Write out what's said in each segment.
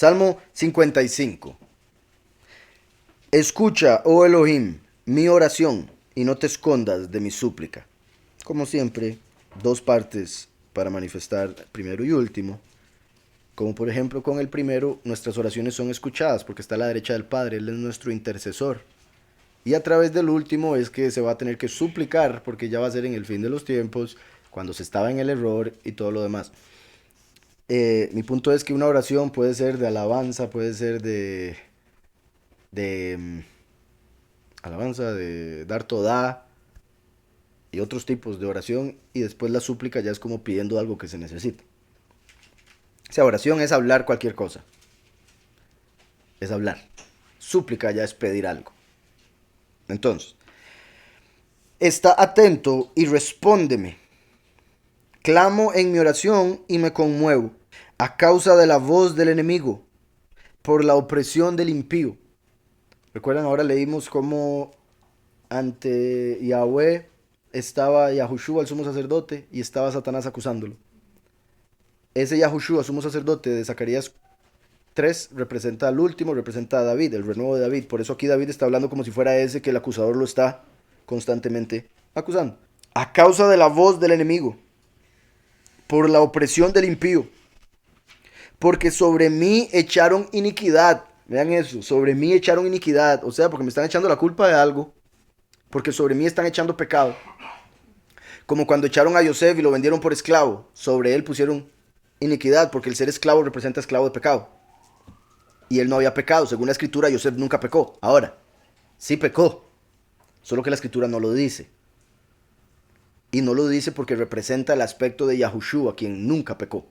Salmo 55. Escucha, oh Elohim, mi oración, y no te escondas de mi súplica. Como siempre, dos partes para manifestar primero y último. Como por ejemplo con el primero, nuestras oraciones son escuchadas porque está a la derecha del Padre, Él es nuestro intercesor. Y a través del último es que se va a tener que suplicar porque ya va a ser en el fin de los tiempos, cuando se estaba en el error y todo lo demás. Mi punto es que una oración puede ser de alabanza, puede ser de alabanza, de dar toda y otros tipos de oración, y después la súplica ya es como pidiendo algo que se necesita. O sea, oración es hablar cualquier cosa, es hablar. Súplica ya es pedir algo. Entonces, está atento y respóndeme. Clamo en mi oración y me conmuevo a causa de la voz del enemigo, por la opresión del impío. Recuerdan, ahora leímos cómo ante Yahweh estaba Yahushua, el sumo sacerdote, y estaba Satanás acusándolo. Ese Yahushua, sumo sacerdote de Zacarías 3, representa al último, representa a David, el renuevo de David. Por eso aquí David está hablando como si fuera ese que el acusador lo está constantemente acusando. A causa de la voz del enemigo, por la opresión del impío, porque sobre mí echaron iniquidad. Vean eso, sobre mí echaron iniquidad. O sea, porque me están echando la culpa de algo, porque sobre mí están echando pecado. Como cuando echaron a Yosef y lo vendieron por esclavo, sobre él pusieron iniquidad, porque el ser esclavo representa esclavo de pecado. Y él no había pecado, según la escritura, Yosef nunca pecó. Ahora, sí pecó, solo que la escritura no lo dice. Y no lo dice porque representa el aspecto de Yahushua, quien nunca pecó.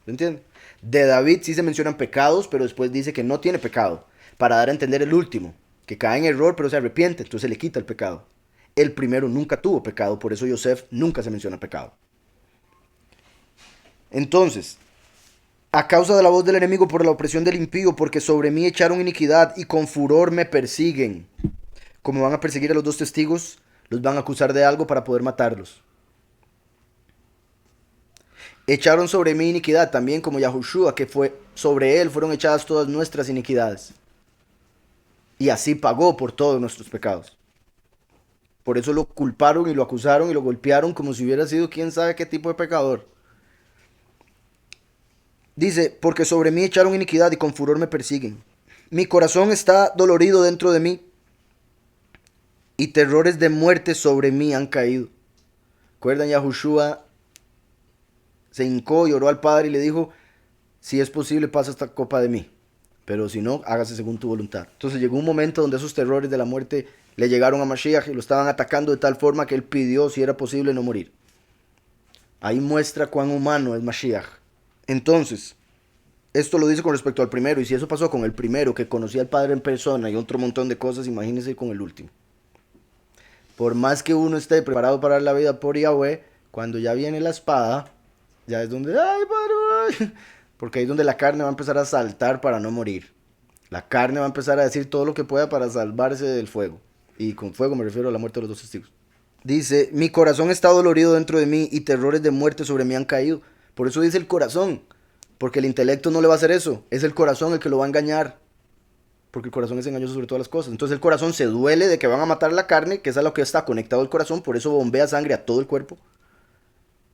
¿Se entiende? De David sí se mencionan pecados, pero después dice que no tiene pecado, para dar a entender el último, que cae en error pero se arrepiente, entonces se le quita el pecado. El primero nunca tuvo pecado, por eso Yosef nunca se menciona pecado. Entonces, a causa de la voz del enemigo, por la opresión del impío, porque sobre mí echaron iniquidad y con furor me persiguen. Como van a perseguir a los dos testigos, los van a acusar de algo para poder matarlos. Echaron sobre mí iniquidad, también como Yahushua, que fue sobre él fueron echadas todas nuestras iniquidades. Y así pagó por todos nuestros pecados. Por eso lo culparon y lo acusaron y lo golpearon como si hubiera sido quién sabe qué tipo de pecador. Dice, porque sobre mí echaron iniquidad y con furor me persiguen. Mi corazón está dolorido dentro de mí y terrores de muerte sobre mí han caído. ¿Recuerdan? Yahushua se hincó y oró al Padre y le dijo, si es posible pasa esta copa de mí, pero si no, hágase según tu voluntad. Entonces llegó un momento donde esos terrores de la muerte le llegaron a Mashiach y lo estaban atacando de tal forma que él pidió si era posible no morir. Ahí muestra cuán humano es Mashiach. Entonces, esto lo dice con respecto al primero, y si eso pasó con el primero que conocía al Padre en persona y otro montón de cosas, imagínense con el último. Por más que uno esté preparado para dar la vida por Yahweh, cuando ya viene la espada, ya es donde, ay, padre, porque ahí es donde la carne va a empezar a saltar para no morir. La carne va a empezar a decir todo lo que pueda para salvarse del fuego. Y con fuego me refiero a la muerte de los dos testigos. Dice, mi corazón está dolorido dentro de mí y terrores de muerte sobre mí han caído. Por eso dice el corazón, porque el intelecto no le va a hacer eso. Es el corazón el que lo va a engañar, porque el corazón es engañoso sobre todas las cosas. Entonces el corazón se duele de que van a matar la carne, que es a lo que está conectado el corazón, por eso bombea sangre a todo el cuerpo.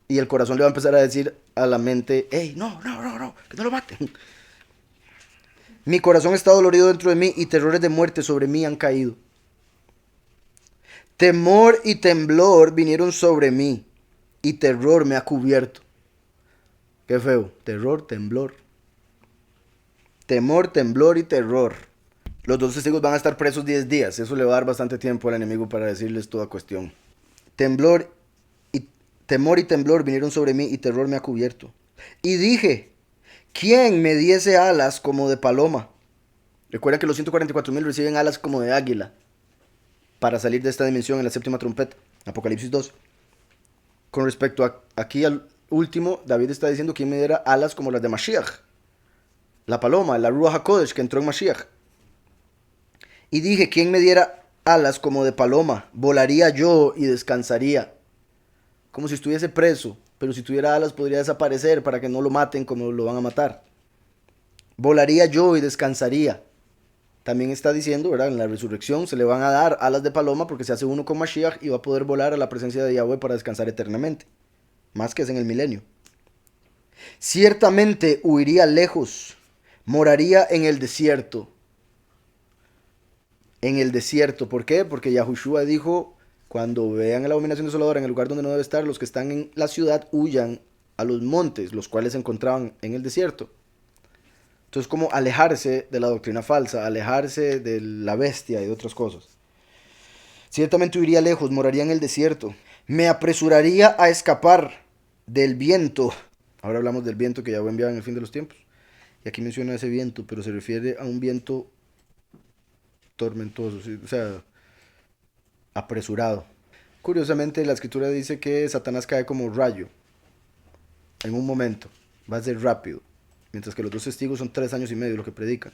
Y el corazón le va a empezar a decir a la mente, hey, no, no, no, no, que no lo maten. Mi corazón está dolorido dentro de mí y terrores de muerte sobre mí han caído. Temor y temblor vinieron sobre mí y terror me ha cubierto. Qué feo, terror, temblor. Temor, temblor y terror. Los dos testigos van a estar presos 10 días. Eso le va a dar bastante tiempo al enemigo para decirles toda cuestión. Temblor y temor y temblor vinieron sobre mí y terror me ha cubierto. Y dije, ¿quién me diese alas como de paloma? Recuerden que los 144,000 reciben alas como de águila para salir de esta dimensión en la séptima trompeta. Apocalipsis 2. Con respecto aquí al último, David está diciendo, ¿quién me diera alas como las de Mashiach? La paloma, la Ruach HaKodesh que entró en Mashiach. Y dije, ¿quién me diera alas como de paloma? Volaría yo y descansaría. Como si estuviese preso, pero si tuviera alas podría desaparecer para que no lo maten como lo van a matar. Volaría yo y descansaría. También está diciendo, ¿verdad? En la resurrección se le van a dar alas de paloma porque se hace uno con Mashiach y va a poder volar a la presencia de Yahweh para descansar eternamente. Más que es en el milenio. Ciertamente huiría lejos, moraría en el desierto. En el desierto, ¿por qué? Porque Yahushua dijo, cuando vean la abominación desoladora en el lugar donde no debe estar, los que están en la ciudad huyan a los montes, los cuales se encontraban en el desierto. Entonces, como alejarse de la doctrina falsa, alejarse de la bestia y de otras cosas. Ciertamente huiría lejos, moraría en el desierto. Me apresuraría a escapar del viento. Ahora hablamos del viento que Yahweh enviaba en el fin de los tiempos. Y aquí menciona ese viento, pero se refiere a un viento tormentoso, ¿sí? O sea, apresurado. Curiosamente, la escritura dice que Satanás cae como rayo en un momento. Va a ser rápido. Mientras que los 2 testigos son 3 años y medio lo que predican.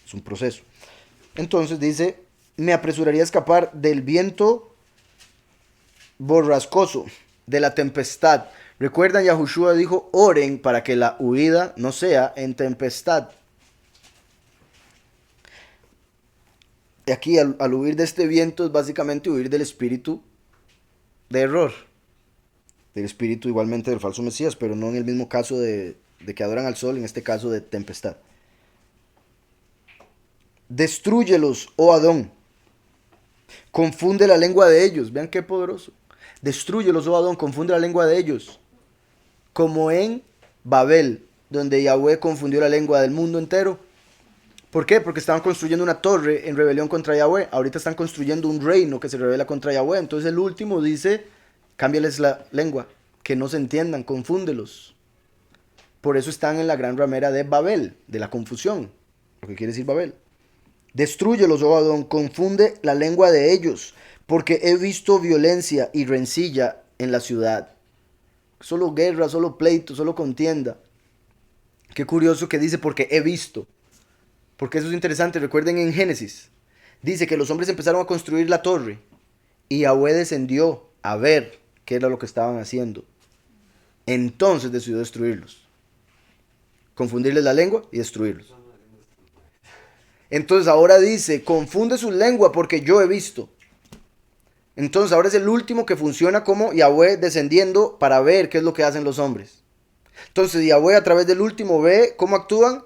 Es un proceso. Entonces dice, me apresuraría a escapar del viento borrascoso, de la tempestad. Recuerdan, Yahushua dijo, oren para que la huida no sea en tempestad. Y aquí al huir de este viento es básicamente huir del espíritu de error. Del espíritu igualmente del falso Mesías, pero no en el mismo caso de que adoran al sol, en este caso de tempestad. Destrúyelos, oh Adón. Confunde la lengua de ellos. Vean qué poderoso. Destrúyelos, oh Adón, confunde la lengua de ellos. Como en Babel, donde Yahweh confundió la lengua del mundo entero. ¿Por qué? Porque estaban construyendo una torre en rebelión contra Yahweh. Ahorita están construyendo un reino que se revela contra Yahweh. Entonces el último dice, cámbiales la lengua, que no se entiendan, confúndelos. Por eso están en la gran ramera de Babel, de la confusión, lo que quiere decir Babel. Destrúyelos, oh Adón, confunde la lengua de ellos, porque he visto violencia y rencilla en la ciudad. Solo guerra, solo pleito, solo contienda. Qué curioso que dice porque he visto. Porque eso es interesante. Recuerden en Génesis. Dice que los hombres empezaron a construir la torre. Y Yahweh descendió a ver qué era lo que estaban haciendo. Entonces decidió destruirlos. Confundirles la lengua y destruirlos. Entonces ahora dice, confunde su lengua porque yo he visto. Entonces ahora es el último que funciona como Yahweh descendiendo para ver qué es lo que hacen los hombres. Entonces Yahweh a través del último ve cómo actúan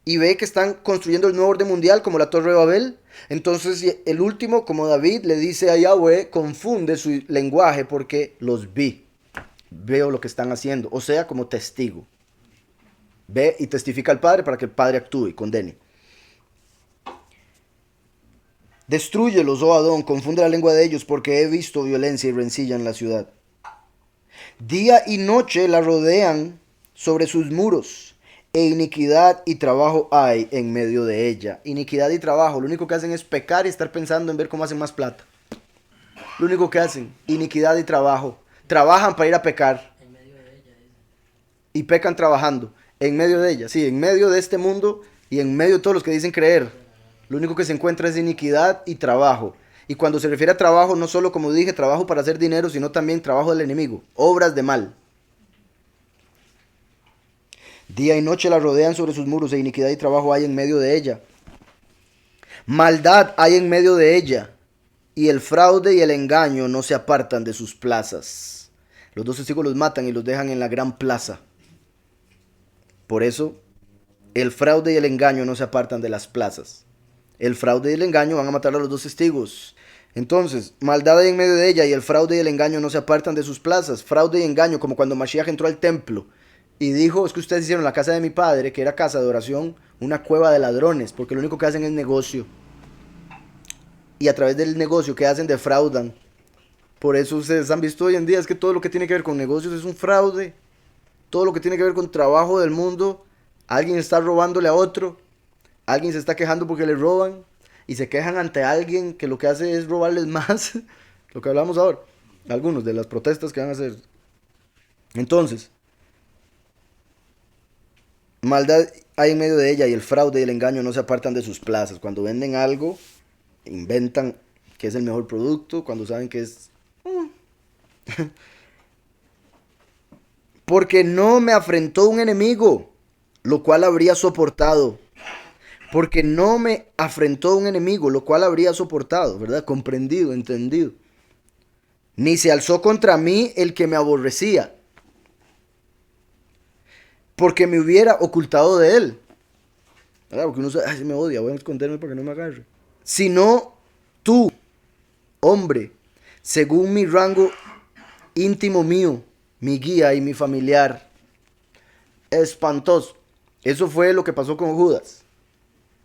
y ve que están construyendo el nuevo orden mundial como la Torre de Babel. Entonces el último, como David, le dice a Yahweh, confunde su lenguaje porque los vi. Veo lo que están haciendo, o sea, como testigo. Ve y testifica al Padre para que el Padre actúe y condene. Destrúyelos, oh Adón, confunde la lengua de ellos, porque he visto violencia y rencilla en la ciudad. Día y noche la rodean sobre sus muros, e iniquidad y trabajo hay en medio de ella. Iniquidad y trabajo, lo único que hacen es pecar y estar pensando en ver cómo hacen más plata. Lo único que hacen, iniquidad y trabajo. Trabajan para ir a pecar. En medio de ella. Y pecan trabajando. En medio de ella, sí, en medio de este mundo y en medio de todos los que dicen creer. Lo único que se encuentra es iniquidad y trabajo. Y cuando se refiere a trabajo, no solo, como dije, trabajo para hacer dinero, sino también trabajo del enemigo, obras de mal. Día y noche la rodean sobre sus muros, e iniquidad y trabajo hay en medio de ella. Maldad hay en medio de ella, y el fraude y el engaño no se apartan de sus plazas. Los 2 testigos los matan y los dejan en la gran plaza. Por eso, el fraude y el engaño no se apartan de las plazas. El fraude y el engaño van a matar a los 2 testigos. Entonces, maldad hay en medio de ella y el fraude y el engaño no se apartan de sus plazas. Fraude y engaño, como cuando Mashiach entró al templo y dijo, es que ustedes hicieron la casa de mi padre, que era casa de oración, una cueva de ladrones, porque lo único que hacen es negocio. Y a través del negocio que hacen defraudan. Por eso ustedes han visto hoy en día es que todo lo que tiene que ver con negocios es un fraude. Todo lo que tiene que ver con trabajo del mundo, alguien está robándole a otro. Alguien se está quejando porque le roban y se quejan ante alguien que lo que hace es robarles más. Lo que hablamos ahora. Algunos de las protestas que van a hacer. Entonces, maldad hay en medio de ella y el fraude y el engaño no se apartan de sus plazas. Cuando venden algo, inventan que es el mejor producto, cuando saben que es... Porque no me afrentó un enemigo. lo cual habría soportado. Porque no me afrentó un enemigo, lo cual habría soportado, ¿verdad? Comprendido, entendido. Ni se alzó contra mí el que me aborrecía, porque me hubiera ocultado de él. ¿Verdad? Porque uno sabe, ay, si me odia, voy a esconderme para que no me agarre. Sino tú, hombre, según mi rango íntimo mío, mi guía y mi familiar. Espantoso. Eso fue lo que pasó con Judas.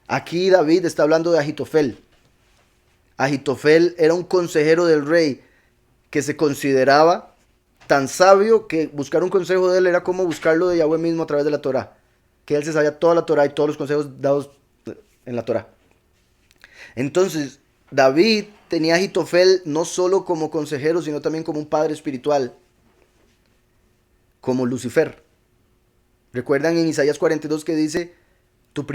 Aquí David está hablando de Ahitofel. Ahitofel era un consejero del rey que se consideraba tan sabio que buscar un consejo de él era como buscarlo de Yahweh mismo a través de la Torah. Que él se sabía toda la Torah y todos los consejos dados en la Torah. Entonces, David tenía a Ahitofel no solo como consejero, sino también como un padre espiritual, como Lucifer. Recuerdan en Isaías 42 que dice, tu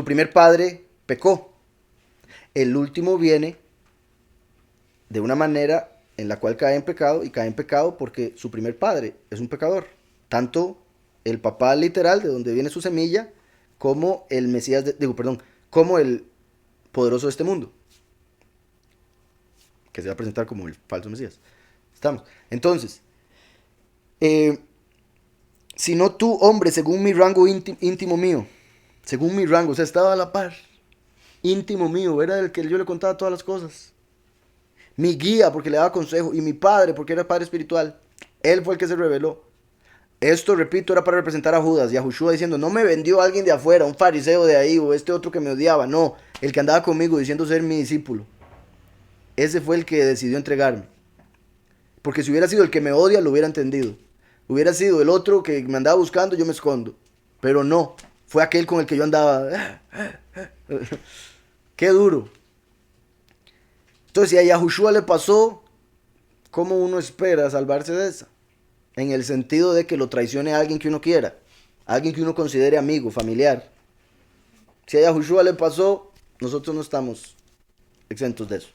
primer padre pecó. El último viene de una manera en la cual cae en pecado, y cae en pecado porque su primer padre es un pecador. Tanto el papá literal, de donde viene su semilla, como el Mesías, como el poderoso de este mundo, que se va a presentar como el falso Mesías. Estamos. Entonces, sino tú, hombre, según mi rango íntimo mío, según mi rango, o sea, estaba a la par, íntimo mío, era el que yo le contaba todas las cosas. Mi guía, porque le daba consejo, y mi padre, porque era padre espiritual. Él fue el que se reveló. Esto, repito, era para representar a Judas y a Joshua diciendo, no me vendió alguien de afuera, un fariseo de ahí, o este otro que me odiaba. No, el que andaba conmigo diciendo ser mi discípulo. Ese fue el que decidió entregarme. Porque si hubiera sido el que me odia, lo hubiera entendido. Hubiera sido el otro que me andaba buscando, yo me escondo. Pero no, fue aquel con el que yo andaba. Qué duro. Entonces, si a Yahushua le pasó, ¿cómo uno espera salvarse de esa? En el sentido de que lo traicione a alguien que uno quiera, a alguien que uno considere amigo, familiar. Si a Yahushua le pasó, nosotros no estamos exentos de eso.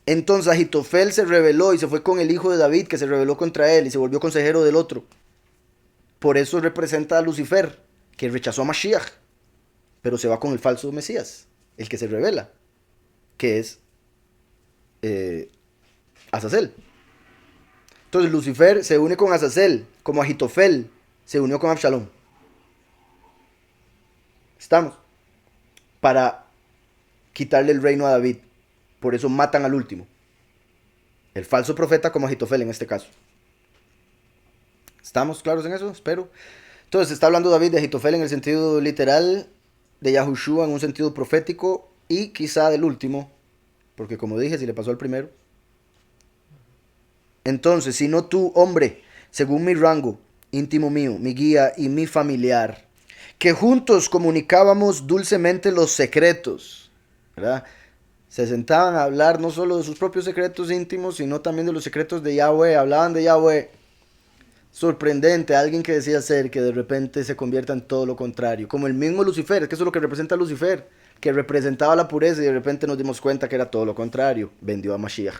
Entonces Ahitofel se rebeló y se fue con el hijo de David, que se rebeló contra él y se volvió consejero del otro. Por eso representa a Lucifer, que rechazó a Mashiach, pero se va con el falso Mesías, el que se revela, que es Azazel. Entonces Lucifer se une con Azazel, como Ahitofel se unió con Absalón. Estamos. Para quitarle el reino a David. Por eso matan al último. El falso profeta como Ahitofel en este caso. ¿Estamos claros en eso? Espero. Entonces está hablando David de Ahitofel en el sentido literal, de Yahushua en un sentido profético y quizá del último, porque como dije, si le pasó al primero. Entonces, si no tú, hombre, según mi rango íntimo mío, mi guía y mi familiar, que juntos comunicábamos dulcemente los secretos, ¿verdad? Se sentaban a hablar no solo de sus propios secretos íntimos, sino también de los secretos de Yahweh, hablaban de Yahweh. Sorprendente, alguien que decía ser, que de repente se convierta en todo lo contrario, como el mismo Lucifer, es que eso es lo que representa a Lucifer, que representaba la pureza y de repente nos dimos cuenta que era todo lo contrario, vendió a Mashiach.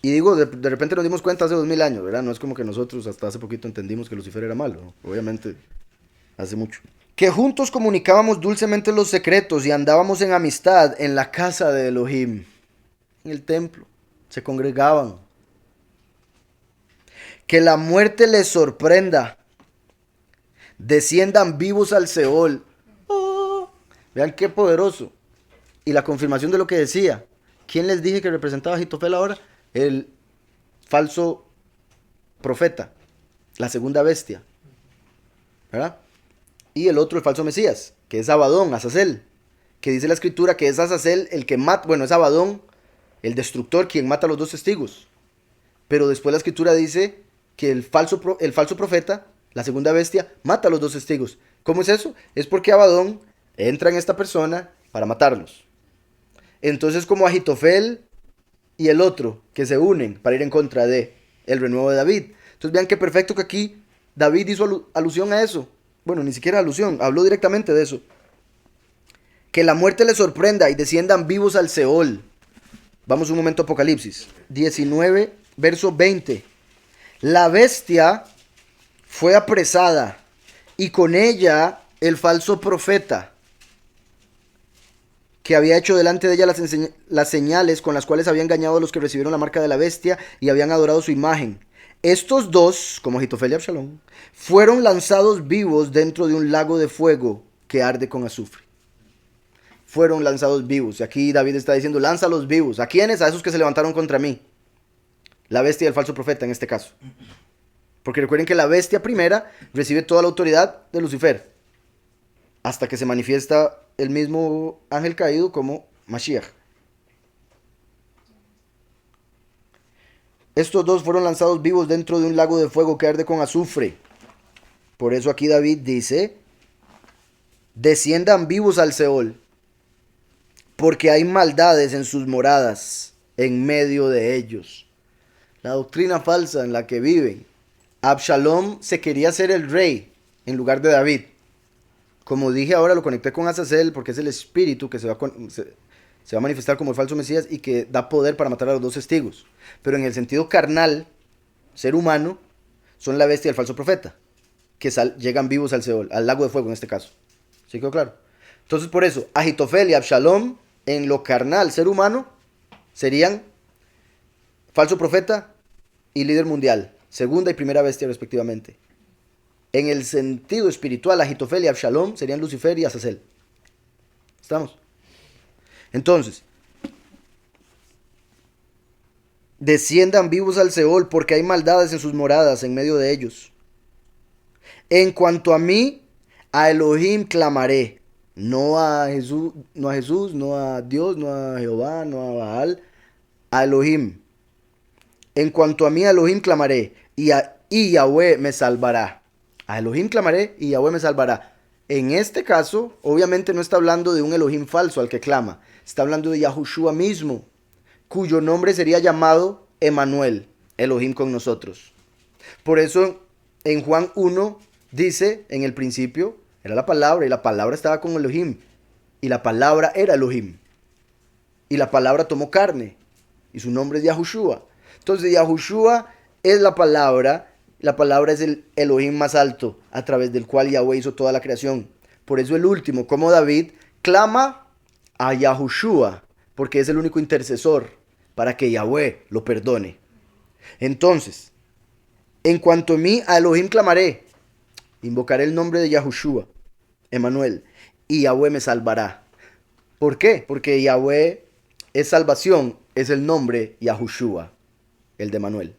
Y digo, de repente nos dimos cuenta hace 2000 años, ¿verdad? No es como que nosotros hasta hace poquito entendimos que Lucifer era malo, ¿no? Obviamente, hace mucho. Que juntos comunicábamos dulcemente los secretos y andábamos en amistad en la casa de Elohim, en el templo, se congregaban. Que la muerte les sorprenda, desciendan vivos al Seol. Oh, vean qué poderoso. Y la confirmación de lo que decía. ¿Quién les dije que representaba a Ahitofel ahora? El falso profeta, la segunda bestia, ¿verdad? Y el otro, el falso Mesías, que es Abadón, Azazel, que dice la escritura que es Azazel el que mata, bueno, es Abadón, el destructor, quien mata a los dos testigos. Pero después la escritura dice que el falso profeta, la segunda bestia, mata a los dos testigos. ¿Cómo es eso? Es porque Abadón entra en esta persona para matarlos. Entonces, como Ahitofel y el otro que se unen para ir en contra de el renuevo de David. Entonces vean qué perfecto que aquí David hizo alusión a eso. Bueno, ni siquiera alusión, habló directamente de eso. Que la muerte les sorprenda y desciendan vivos al Seol. Vamos un momento a Apocalipsis 19, verso 20. La bestia fue apresada y con ella el falso profeta que había hecho delante de ella las señales con las cuales había engañado a los que recibieron la marca de la bestia y habían adorado su imagen. Estos dos, como Ahitofel y Absalón, fueron lanzados vivos dentro de un lago de fuego que arde con azufre. Fueron lanzados vivos. Y aquí David está diciendo, lánzalos vivos. ¿A quiénes? A esos que se levantaron contra mí. La bestia y el falso profeta en este caso. Porque recuerden que la bestia primera recibe toda la autoridad de Lucifer. Hasta que se manifiesta el mismo ángel caído como Mashiach. Estos dos fueron lanzados vivos dentro de un lago de fuego que arde con azufre. Por eso aquí David dice, desciendan vivos al Seol, porque hay maldades en sus moradas, en medio de ellos. La doctrina falsa en la que viven. Absalom se quería ser el rey en lugar de David. Como dije ahora, lo conecté con Azazel porque es el espíritu que se va a manifestar como el falso Mesías y que da poder para matar a los dos testigos. Pero en el sentido carnal, ser humano, son la bestia y el falso profeta, que llegan vivos al Seol, al lago de fuego en este caso. ¿Sí quedó claro? Entonces por eso, Ahitofel y Absalom, en lo carnal, ser humano, serían falso profeta y líder mundial, segunda y primera bestia respectivamente. En el sentido espiritual, Ahitofel y Absalom serían Lucifer y Azazel. ¿Estamos? Entonces, desciendan vivos al Seol, porque hay maldades en sus moradas, en medio de ellos. En cuanto a mí, a Elohim clamaré. No a Jesús, no a Dios, no a Jehová, no a Baal. A Elohim. En cuanto a mí, a Elohim clamaré, y Yahweh me salvará. A Elohim clamaré y Yahweh me salvará. En este caso, obviamente no está hablando de un Elohim falso al que clama. Está hablando de Yahushua mismo, cuyo nombre sería llamado Emanuel, Elohim con nosotros. Por eso en Juan 1 dice, en el principio era la palabra y la palabra estaba con Elohim. Y la palabra era Elohim. Y la palabra tomó carne. Y su nombre es Yahushua. Entonces Yahushua es la palabra es el Elohim más alto, a través del cual Yahweh hizo toda la creación. Por eso el último, como David, clama a Yahushua, porque es el único intercesor para que Yahweh lo perdone. Entonces, en cuanto a mí, a Elohim clamaré, invocaré el nombre de Yahushua, Emanuel, y Yahweh me salvará. ¿Por qué? Porque Yahweh es salvación, es el nombre Yahushua, el de Emanuel.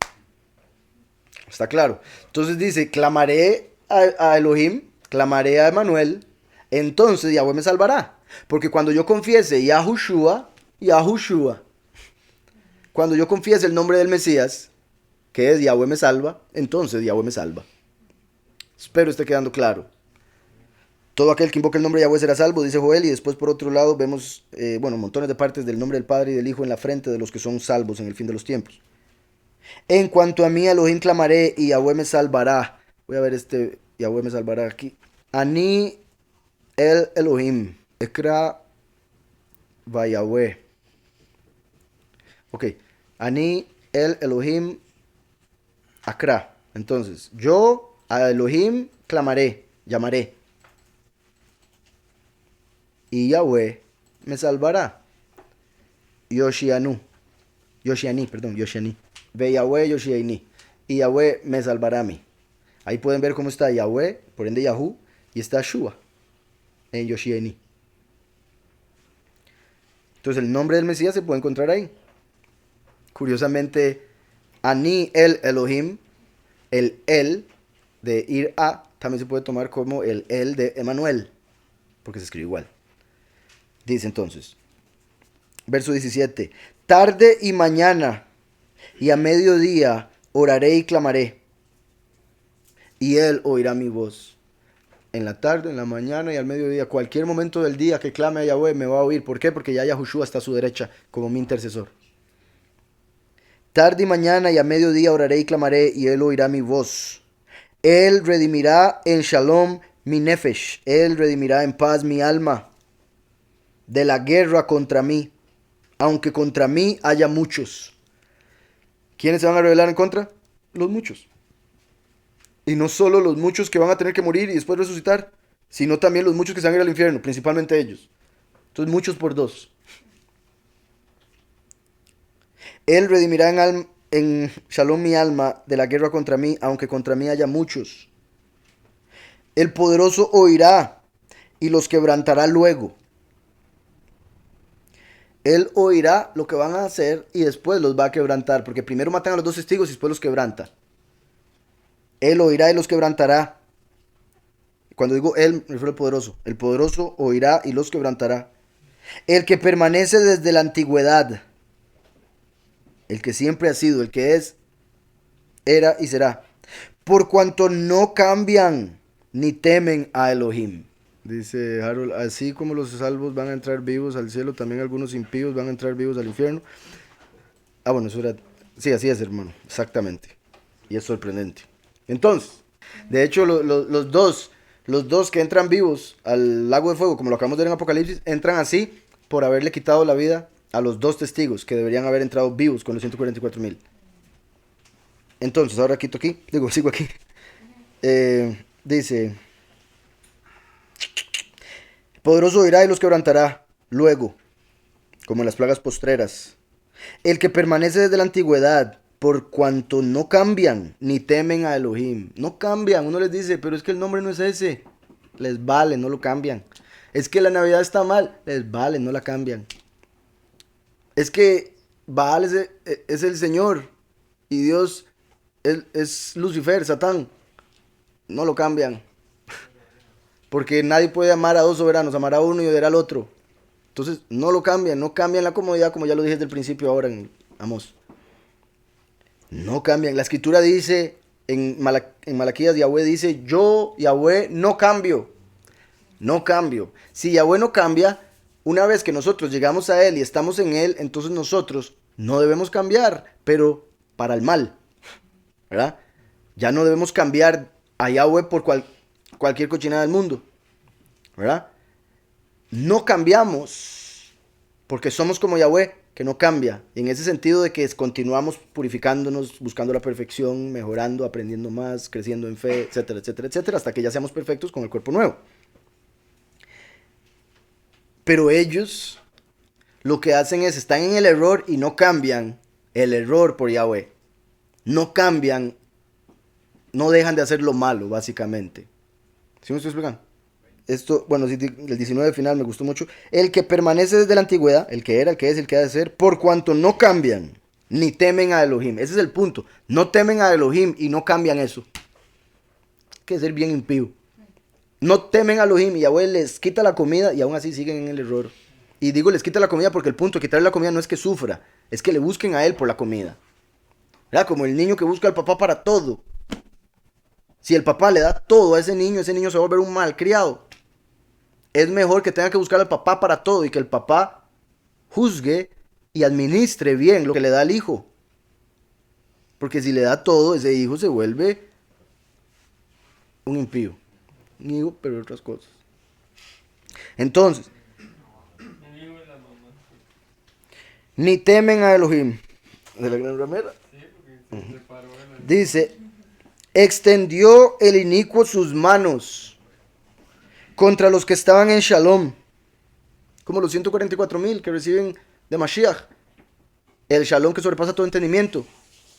¿Está claro? Entonces dice, clamaré a Elohim, clamaré a Emanuel, entonces Yahweh me salvará. Porque cuando yo confiese Yahushua, cuando yo confiese el nombre del Mesías, que es Yahweh me salva, entonces Yahweh me salva. Espero esté quedando claro. Todo aquel que invoque el nombre de Yahweh será salvo, dice Joel, y después por otro lado vemos, montones de partes del nombre del Padre y del Hijo en la frente de los que son salvos en el fin de los tiempos. En cuanto a mí, Elohim clamaré y Yahweh me salvará. Voy a ver Yahweh me salvará aquí. Ani el Elohim. Ekra va Yahweh. Ok. Ani el Elohim Akra. Entonces, yo a Elohim clamaré, llamaré. Y Yahweh me salvará. Yoshiani. Ve Yahweh Yoshiani. Y Yahweh me salvará a mí. Ahí pueden ver cómo está Yahweh, por ende Yahu, y está Shua en Yoshiani. Entonces el nombre del Mesías se puede encontrar ahí. Curiosamente, Ani el Elohim, el El de ir a, también se puede tomar como el El de Emanuel, porque se escribe igual. Dice entonces, verso 17, tarde y mañana y a mediodía oraré y clamaré, y él oirá mi voz. En la tarde, en la mañana y al mediodía, cualquier momento del día que clame a Yahweh me va a oír. ¿Por qué? Porque ya Yahushua está a su derecha como mi intercesor. Tarde y mañana y a mediodía oraré y clamaré, y él oirá mi voz. Él redimirá en shalom mi nefesh, él redimirá en paz mi alma de la guerra contra mí, aunque contra mí haya muchos. ¿Quiénes se van a rebelar en contra? Los muchos. Y no solo los muchos que van a tener que morir y después resucitar, sino también los muchos que se van a ir al infierno, principalmente ellos. Entonces muchos por dos. Él redimirá en Shalom mi alma de la guerra contra mí, aunque contra mí haya muchos. El poderoso oirá y los quebrantará luego. Él oirá lo que van a hacer y después los va a quebrantar, porque primero matan a los dos testigos y después los quebranta. Él oirá y los quebrantará. Cuando digo él, me refiero al poderoso. El poderoso oirá y los quebrantará. El que permanece desde la antigüedad. El que siempre ha sido, el que es, era y será. Por cuanto no cambian ni temen a Elohim. Dice Harold, así como los salvos van a entrar vivos al cielo, también algunos impíos van a entrar vivos al infierno. Ah, bueno, eso era... Sí, así es, hermano, exactamente. Y es sorprendente. Entonces, de hecho, los dos que entran vivos al lago de fuego, como lo acabamos de ver en Apocalipsis, entran así por haberle quitado la vida a los dos testigos que deberían haber entrado vivos con los 144,000. Entonces, ahora sigo aquí. Dice, poderoso oirá y los quebrantará luego, como en las plagas postreras. El que permanece desde la antigüedad, por cuanto no cambian ni temen a Elohim. No cambian, uno les dice, pero es que el nombre no es ese. Les vale, no lo cambian. Es que la Navidad está mal, les vale, no la cambian. Es que Baal es el Señor y Dios es Lucifer, Satán. No lo cambian. Porque nadie puede amar a dos soberanos, amar a uno y odiar al otro. Entonces, no lo cambian, no cambian la comodidad, como ya lo dije desde el principio ahora en Amós. No cambian. La escritura dice, en Malaquías, Yahweh dice, yo, Yahweh, no cambio. No cambio. Si Yahweh no cambia, una vez que nosotros llegamos a Él y estamos en Él, entonces nosotros no debemos cambiar, pero para el mal, ¿verdad? Ya no debemos cambiar a Yahweh por cualquier cochinada del mundo, ¿verdad? No cambiamos porque somos como Yahweh, que no cambia. Y en ese sentido de que continuamos purificándonos, buscando la perfección, mejorando, aprendiendo más, creciendo en fe, etcétera, etcétera, etcétera, hasta que ya seamos perfectos con el cuerpo nuevo. Pero ellos lo que hacen es, están en el error y no cambian el error por Yahweh. No cambian, no dejan de hacer lo malo, básicamente. ¿Sí me estoy explicando? Esto, bueno, sí, el 19 final me gustó mucho. El que permanece desde la antigüedad, el que era, el que es, el que ha de ser, por cuanto no cambian, ni temen a Elohim. Ese es el punto. No temen a Elohim y no cambian eso. Hay que ser bien impío. No temen a Elohim y Yahweh les quita la comida y aún así siguen en el error. Y digo les quita la comida porque el punto de quitarle la comida no es que sufra, es que le busquen a él por la comida. ¿Verdad? Como el niño que busca al papá para todo. Si el papá le da todo a ese niño se va a volver un malcriado. Es mejor que tenga que buscar al papá para todo y que el papá juzgue y administre bien lo que le da al hijo. Porque si le da todo, ese hijo se vuelve un impío. Un hijo, pero otras cosas. Entonces, ni temen a Elohim. De la gran ramera. Dice, extendió el inicuo sus manos contra los que estaban en Shalom, como los 144,000 que reciben de Mashiach, el Shalom que sobrepasa todo entendimiento.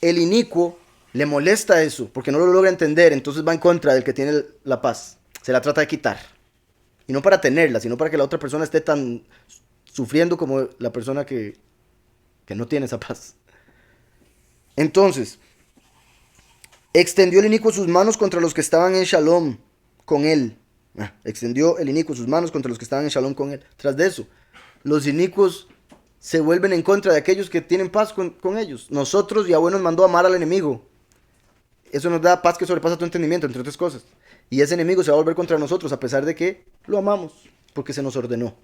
El inicuo le molesta eso, porque no lo logra entender, entonces va en contra del que tiene la paz, se la trata de quitar, y no para tenerla, sino para que la otra persona esté tan sufriendo como la persona que no tiene esa paz. Entonces, extendió el inicuo sus manos contra los que estaban en Shalom con él. Extendió el inicuo sus manos contra los que estaban en Shalom con él. Tras de eso, los inicuos se vuelven en contra de aquellos que tienen paz con ellos. Nosotros, Yahweh nos mandó a amar al enemigo. Eso nos da paz que sobrepasa tu entendimiento, entre otras cosas. Y ese enemigo se va a volver contra nosotros a pesar de que lo amamos, porque se nos ordenó.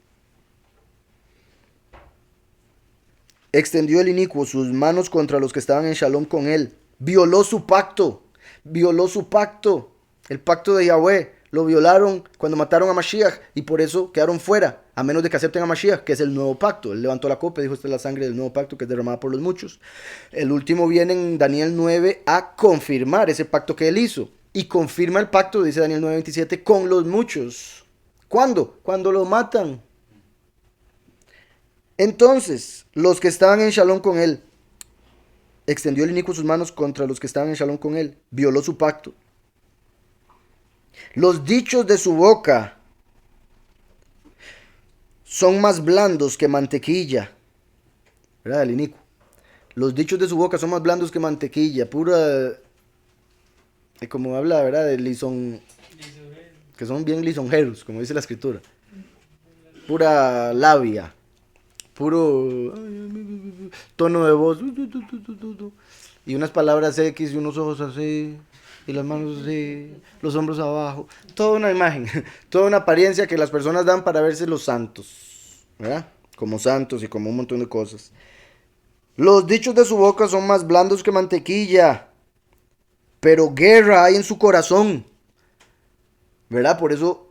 Extendió el inicuo sus manos contra los que estaban en Shalom con él. Violó su pacto. El pacto de Yahweh. Lo violaron cuando mataron a Mashiach y por eso quedaron fuera, a menos de que acepten a Mashiach, que es el nuevo pacto. Él levantó la copa y dijo, esta es la sangre del nuevo pacto que es derramada por los muchos. El último viene en Daniel 9 a confirmar ese pacto que él hizo. y confirma el pacto, dice Daniel 9:27, con los muchos. ¿Cuándo? Cuando los matan. Entonces, los que estaban en Shalom con él, extendió el inicuo sus manos contra los que estaban en Shalom con él, violó su pacto. Los dichos de su boca son más blandos que mantequilla. ¿Verdad? El inicuo. Los dichos de su boca son más blandos que mantequilla. Pura. Como habla, ¿verdad? De lison. Que son bien lisonjeros, como dice la escritura. Pura labia. Puro tono de voz. Y unas palabras X y unos ojos así. Y las manos así. Los hombros abajo. Toda una imagen. Toda una apariencia que las personas dan para verse los santos. ¿Verdad? Como santos y como un montón de cosas. Los dichos de su boca son más blandos que mantequilla, pero guerra hay en su corazón. ¿Verdad? Por eso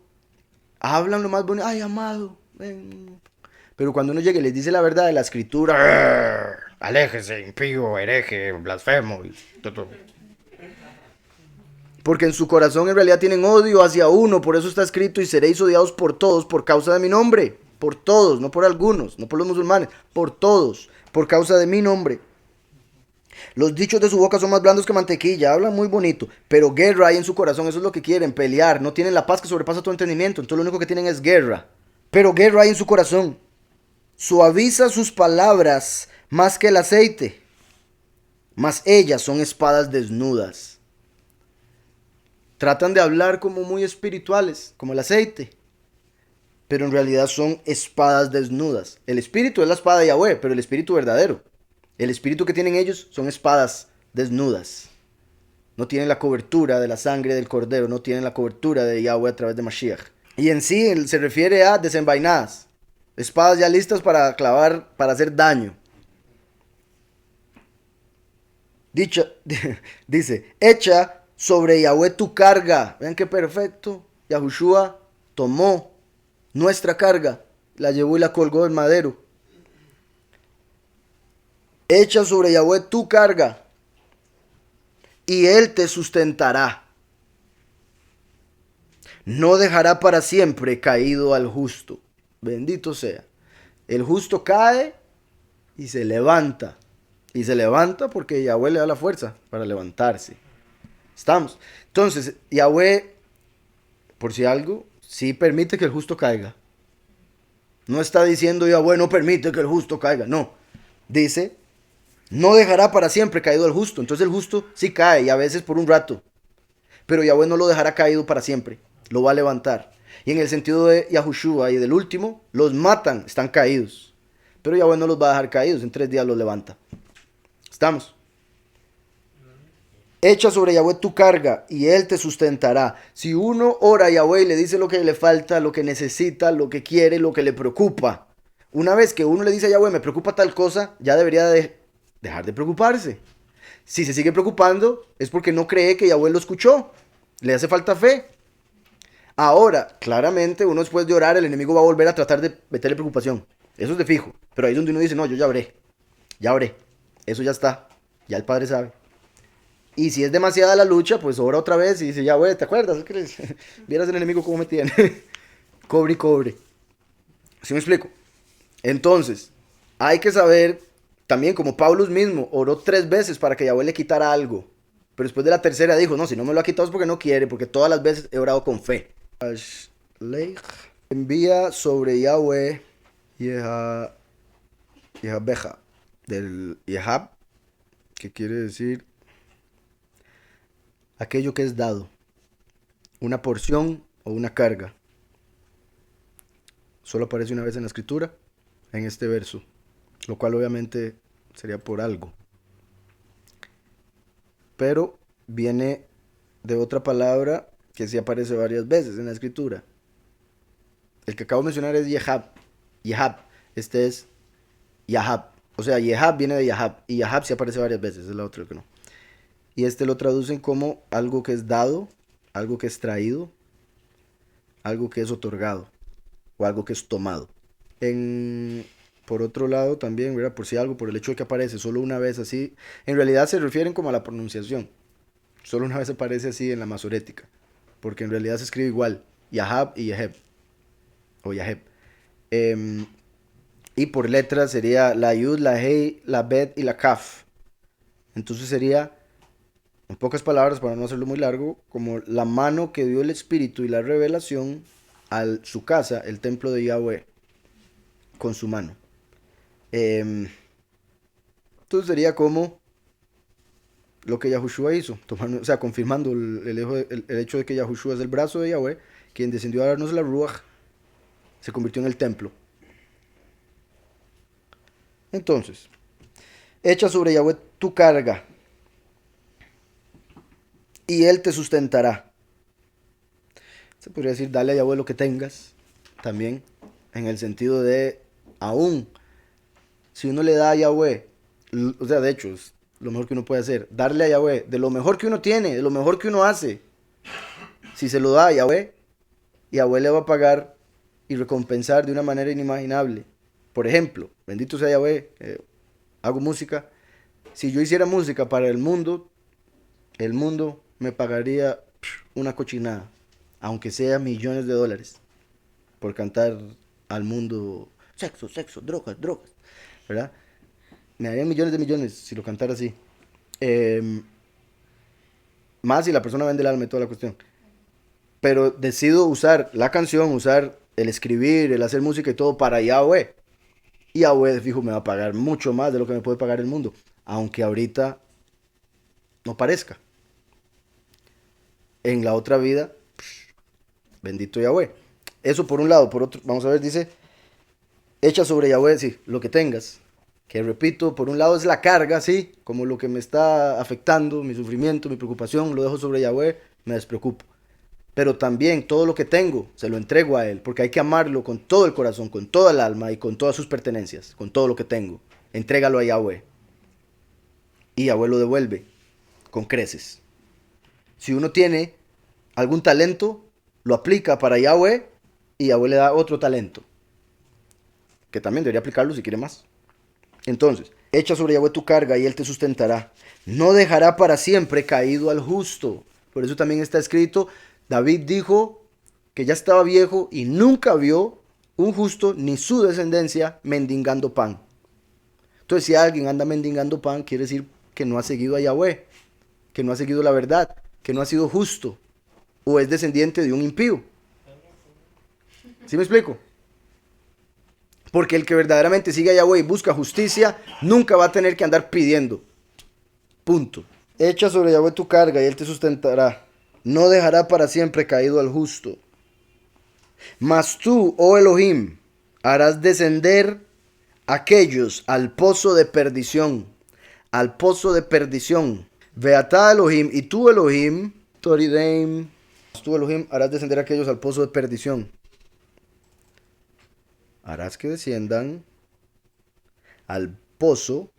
hablan lo más bonito. Ay, amado, ven. Pero cuando uno llega y les dice la verdad de la escritura, aléjese, impío, hereje, blasfemo. Porque en su corazón en realidad tienen odio hacia uno. Por eso está escrito: y seréis odiados por todos por causa de mi nombre. Por todos, no por algunos, no por los musulmanes, por todos, por causa de mi nombre. Los dichos de su boca son más blandos que mantequilla, hablan muy bonito, pero guerra hay en su corazón, eso es lo que quieren, pelear, no tienen la paz que sobrepasa todo entendimiento, entonces lo único que tienen es guerra. Pero guerra hay en su corazón, suaviza sus palabras más que el aceite, mas ellas son espadas desnudas. Tratan de hablar como muy espirituales, como el aceite, pero en realidad son espadas desnudas. El espíritu es la espada de Yahweh, pero el espíritu verdadero. El espíritu que tienen ellos son espadas desnudas. No tienen la cobertura de la sangre del cordero, no tienen la cobertura de Yahweh a través de Mashiach. Y en sí se refiere a desenvainadas. Espadas ya listas para clavar, para hacer daño. Dice, echa sobre Yahweh tu carga. Vean qué perfecto. Yahushua tomó nuestra carga, la llevó y la colgó en madero. Echa sobre Yahweh tu carga, y él te sustentará. No dejará para siempre caído al justo. Bendito sea. El justo cae y se levanta. Y se levanta porque Yahweh le da la fuerza para levantarse. ¿Estamos? Entonces, Yahweh, por si algo, sí permite que el justo caiga. No está diciendo Yahweh no permite que el justo caiga. No. Dice, no dejará para siempre caído el justo. Entonces el justo sí cae y a veces por un rato. Pero Yahweh no lo dejará caído para siempre. Lo va a levantar. Y en el sentido de Yahushua y del último, los matan, están caídos. Pero Yahweh no los va a dejar caídos, en 3 días los levanta. ¿Estamos? Echa sobre Yahweh tu carga y él te sustentará. Si uno ora a Yahweh y le dice lo que le falta, lo que necesita, lo que quiere, lo que le preocupa. Una vez que uno le dice a Yahweh, me preocupa tal cosa, ya debería dejar de preocuparse. Si se sigue preocupando, es porque no cree que Yahweh lo escuchó. Le hace falta fe. Ahora, claramente, uno después de orar, el enemigo va a volver a tratar de meterle preocupación. Eso es de fijo. Pero ahí es donde uno dice, no, yo ya oré. Ya oré. Eso ya está. Ya el Padre sabe. Y si es demasiada la lucha, pues ora otra vez y dice, ya, güey, ¿te acuerdas? Vieras el enemigo cómo me tiene. Cobre y cobre. ¿Sí me explico? Entonces, hay que saber, también como Pablo mismo, oró 3 veces para que Yahweh le quitara algo. Pero después de la tercera dijo, no, si no me lo ha quitado es porque no quiere, porque todas las veces he orado con fe. Envía sobre Yahweh Yehabeja, del Yehab, que quiere decir aquello que es dado, una porción o una carga. Solo aparece una vez en la escritura, en este verso, lo cual obviamente sería por algo. Pero viene de otra palabra que sí aparece varias veces en la escritura. El que acabo de mencionar es Yehab. Yehab. Este es Yahab. O sea, Yehab viene de Yahab. Y Yahab sí aparece varias veces. Es la otra que no. Y este lo traducen como algo que es dado, algo que es traído, algo que es otorgado o algo que es tomado. Por otro lado también, ¿verdad? Por si algo, por el hecho de que aparece solo una vez así, en realidad se refieren como a la pronunciación. Solo una vez aparece así en la masorética, porque en realidad se escribe igual, Yahab y Yeheb, o Yaheb. Em, y por letras sería la Yud, la Hei, la Bet y la Kaf. Entonces sería, en pocas palabras, para no hacerlo muy largo, como la mano que dio el Espíritu y la revelación a su casa, el templo de Yahweh, con su mano. Em, entonces sería como lo que Yahushua hizo, tomando, o sea, confirmando el hecho de que Yahushua es el brazo de Yahweh, quien descendió a darnos la Ruach, se convirtió en el templo. Entonces, echa sobre Yahweh tu carga, y él te sustentará. Se podría decir, dale a Yahweh lo que tengas, también, en el sentido de, aún, si uno le da a Yahweh, o sea, de hecho, es lo mejor que uno puede hacer, darle a Yahweh de lo mejor que uno tiene, de lo mejor que uno hace. Si se lo da a Yahweh, Yahweh le va a pagar y recompensar de una manera inimaginable. Por ejemplo, bendito sea Yahweh, hago música. Si yo hiciera música para el mundo me pagaría una cochinada, aunque sea millones de dólares, por cantar al mundo sexo, sexo, drogas, drogas, ¿verdad? Me darían millones de millones si lo cantara así. Eh, Más si la persona vende el alma y toda la cuestión. Pero decido usar la canción, usar el escribir, el hacer música y todo para Yahweh. Y Yahweh, fijo, me va a pagar mucho más de lo que me puede pagar el mundo. Aunque ahorita no parezca. En la otra vida, bendito Yahweh. Eso por un lado. Por otro, vamos a ver, dice, echa sobre Yahweh, sí, lo que tengas. Que repito, por un lado es la carga, sí, como lo que me está afectando, mi sufrimiento, mi preocupación, lo dejo sobre Yahweh, me despreocupo. Pero también todo lo que tengo se lo entrego a Él, porque hay que amarlo con todo el corazón, con toda el alma y con todas sus pertenencias, con todo lo que tengo. Entrégalo a Yahweh. Y Yahweh lo devuelve con creces. Si uno tiene algún talento, lo aplica para Yahweh y Yahweh le da otro talento, que también debería aplicarlo si quiere más. Entonces, echa sobre Yahweh tu carga y Él te sustentará. No dejará para siempre caído al justo. Por eso también está escrito, David dijo que ya estaba viejo y nunca vio un justo ni su descendencia mendigando pan. Entonces, si alguien anda mendigando pan, quiere decir que no ha seguido a Yahweh, que no ha seguido la verdad, que no ha sido justo o es descendiente de un impío. ¿Sí me explico? Porque el que verdaderamente sigue a Yahweh y busca justicia, nunca va a tener que andar pidiendo. Punto. Echa sobre Yahweh tu carga y Él te sustentará. No dejará para siempre caído al justo. Mas tú, oh Elohim, harás descender aquellos al pozo de perdición. Al pozo de perdición. Veatá Elohim, y tú Elohim, Torideim, tú Elohim harás descender aquellos al pozo de perdición. Harás que desciendan al pozo.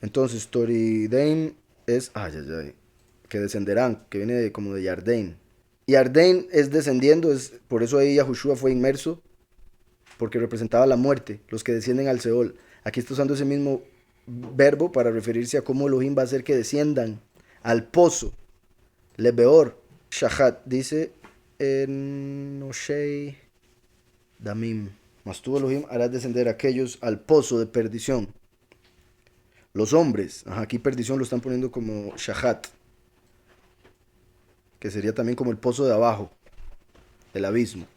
Entonces, Torideim es, que descenderán, que viene como de Yarden. Y Yarden es descendiendo, por eso ahí Yahushua fue inmerso, porque representaba la muerte, los que descienden al Seol. Aquí está usando ese mismo verbo para referirse a cómo Elohim va a hacer que desciendan al pozo. Lebeor, Shahat, dice en Oshei Damim. Mas tú, Elohim, harás descender a aquellos al pozo de perdición. Los hombres, aquí perdición lo están poniendo como Shahat, que sería también como el pozo de abajo, el abismo.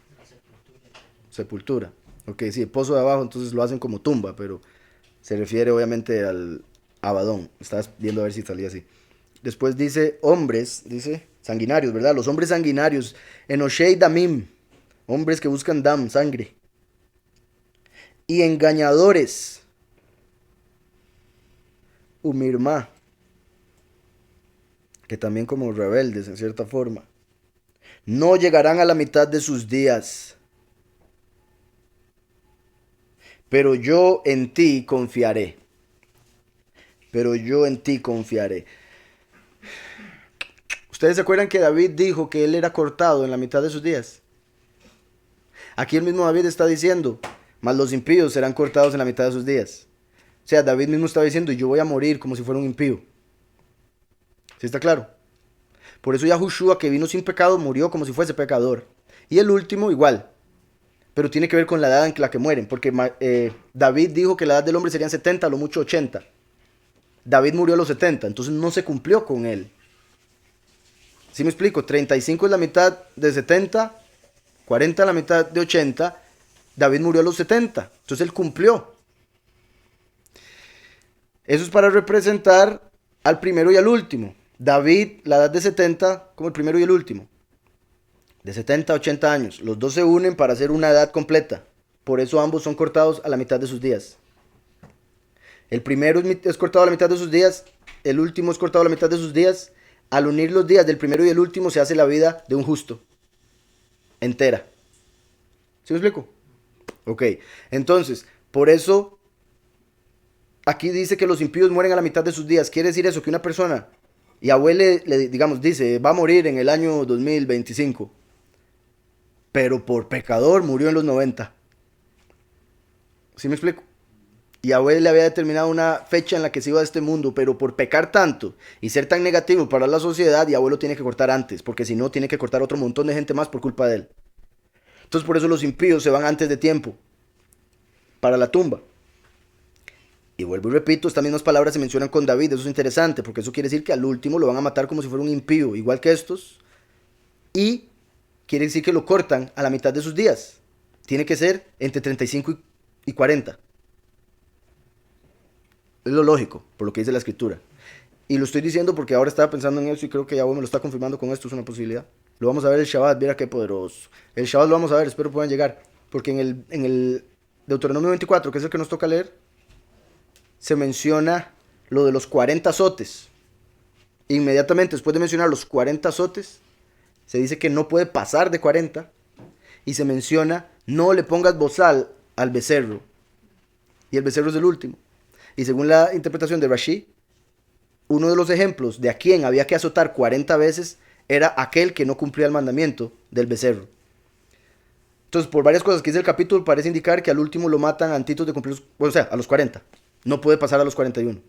Sepultura. Ok, sí, el pozo de abajo entonces lo hacen como tumba, pero se refiere obviamente al Abadón. Estabas viendo a ver si salía así. Después dice hombres, dice sanguinarios, ¿verdad? Los hombres sanguinarios. Enoshei Damim, hombres que buscan dam, sangre. Y engañadores. Umirma, que también como rebeldes en cierta forma. No llegarán a la mitad de sus días. Pero yo en ti confiaré. Pero yo en ti confiaré. ¿Ustedes se acuerdan que David dijo que él era cortado en la mitad de sus días? Aquí el mismo David está diciendo, mas los impíos serán cortados en la mitad de sus días. O sea, David mismo estaba diciendo, yo voy a morir como si fuera un impío. ¿Sí está claro? Por eso Yahushua, que vino sin pecado, murió como si fuese pecador. Y el último igual, pero tiene que ver con la edad en la que mueren, porque David dijo que la edad del hombre serían 70, a lo mucho 80. David murió a los 70, entonces no se cumplió con él. ¿Sí me explico? 35 es la mitad de 70, 40 es la mitad de 80. David murió a los 70, entonces él cumplió. Eso es para representar al primero y al último. David, la edad de 70, como el primero y el último. De 70 a 80 años. Los dos se unen para hacer una edad completa. Por eso ambos son cortados a la mitad de sus días. El primero es cortado a la mitad de sus días. El último es cortado a la mitad de sus días. Al unir los días del primero y el último se hace la vida de un justo. Entera. ¿Sí me explico? Ok. Entonces, por eso aquí dice que los impíos mueren a la mitad de sus días. Quiere decir eso, que una persona, y abuele, digamos, dice, va a morir en el año 2025. Pero por pecador murió en los 90. ¿Sí me explico? Y abuelo le había determinado una fecha en la que se iba de este mundo, pero por pecar tanto y ser tan negativo para la sociedad, y abuelo tiene que cortar antes, porque si no, tiene que cortar otro montón de gente más por culpa de él. Entonces, por eso los impíos se van antes de tiempo para la tumba. Y vuelvo y repito, estas mismas palabras se mencionan con David, eso es interesante, porque eso quiere decir que al último lo van a matar como si fuera un impío, igual que estos, y quiere decir que lo cortan a la mitad de sus días. Tiene que ser entre 35 y 40. Es lo lógico, por lo que dice la escritura. Y lo estoy diciendo porque ahora estaba pensando en eso y creo que Yahweh me lo está confirmando con esto, es una posibilidad. Lo vamos a ver el Shabbat, mira qué poderoso. El Shabbat lo vamos a ver, espero puedan llegar. Porque en el Deuteronomio 24, que es el que nos toca leer, se menciona lo de los 40 azotes. Inmediatamente después de mencionar los 40 azotes, se dice que no puede pasar de 40. Y se menciona, no le pongas bozal al becerro. Y el becerro es el último. Y según la interpretación de Rashi, uno de los ejemplos de a quien había que azotar 40 veces era aquel que no cumplía el mandamiento del becerro. Entonces, por varias cosas que dice el capítulo, parece indicar que al último lo matan antitos de cumplir, o sea, a los 40. No puede pasar a los 41.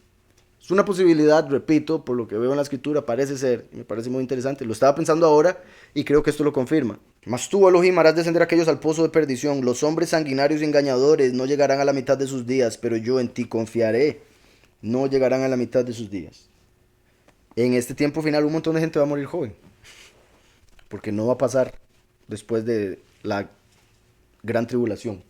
Es una posibilidad, repito, por lo que veo en la escritura, parece ser, y me parece muy interesante. Lo estaba pensando ahora y creo que esto lo confirma. Mas tú, Elohim, harás descender a aquellos al pozo de perdición. Los hombres sanguinarios y engañadores no llegarán a la mitad de sus días, pero yo en ti confiaré. No llegarán a la mitad de sus días. En este tiempo final un montón de gente va a morir joven, porque no va a pasar después de la gran tribulación.